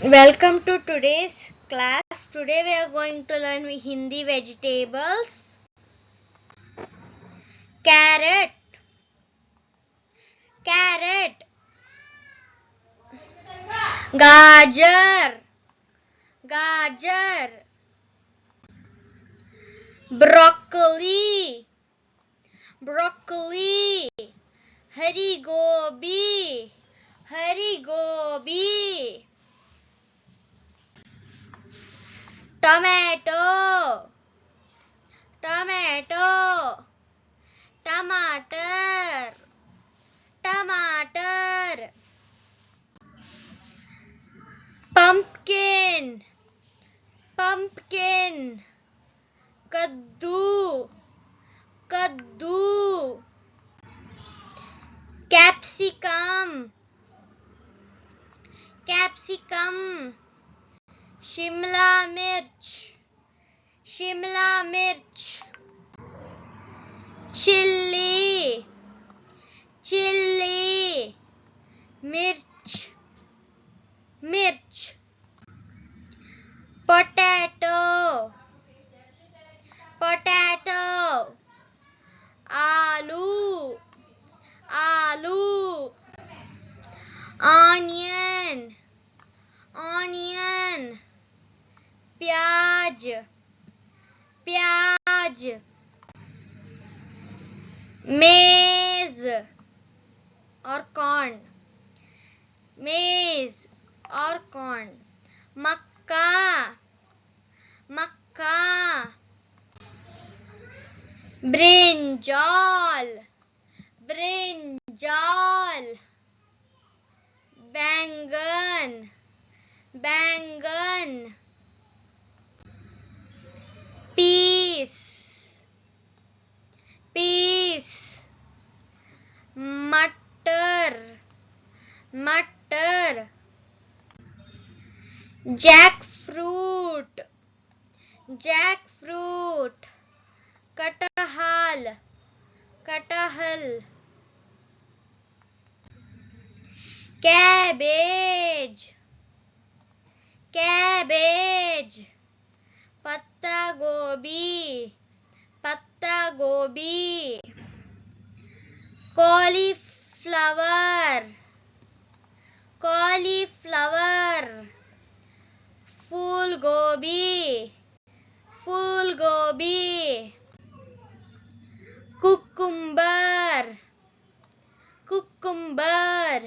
Welcome to today's class. Today we are going to learn Hindi vegetables. Carrot, carrot. Gajar, gajar. Broccoli, broccoli. Hari gobi, hari gobi. Tomato, tomato. Tomato, tomato. Pumpkin, pumpkin. Kaddu, kaddu. Capsicum, capsicum. Shimla mirch, shimla mirch. Chilli, chilli. Mirch, mirch. Potato, potato. Aloo, aloo. Onion, onion. प्याज, प्याज. maize और corn, maize और corn. मक्का, मक्का. Brinjal, brinjal. बैंगन, बैंगन. peas, peas. मटर, मटर. jackfruit, jackfruit. कटहल, कटहल. cabbage, cabbage. पत्ता गोभी, पत्ता गोभी. cauliflower, cauliflower. फूल गोभी, फूल गोभी. cucumber, cucumber.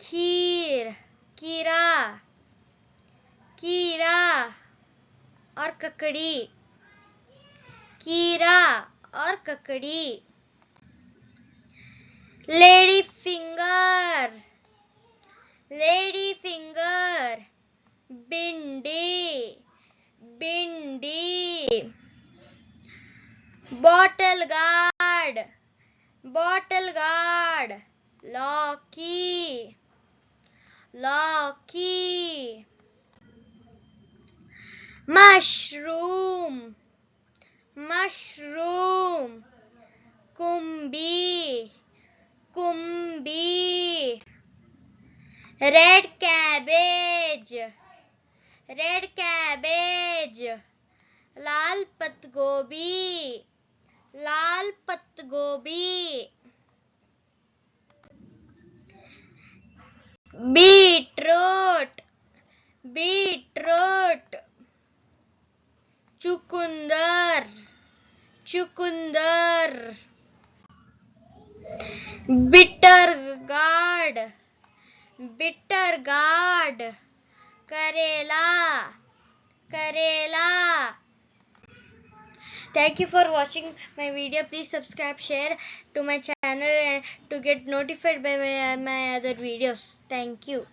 खीर, कीरा, कीरा और ककड़ी, कीरा और ककड़ी. Lady finger, lady finger. भिंडी, भिंडी. Bottle gourd, bottle gourd. लौकी, लौकी. Mushroom, mushroom. कुंभी, कुंभी. Red cabbage, red cabbage. लाल पत्त गोभी, लाल पत्त गोभी. Beetroot, beetroot. चुकंदर, चुकंदर. Bitter gourd, bitter gourd. करेला, करेला. Thank you for watching my video. Please subscribe, share to my channel and to get notified by my other videos. Thank you.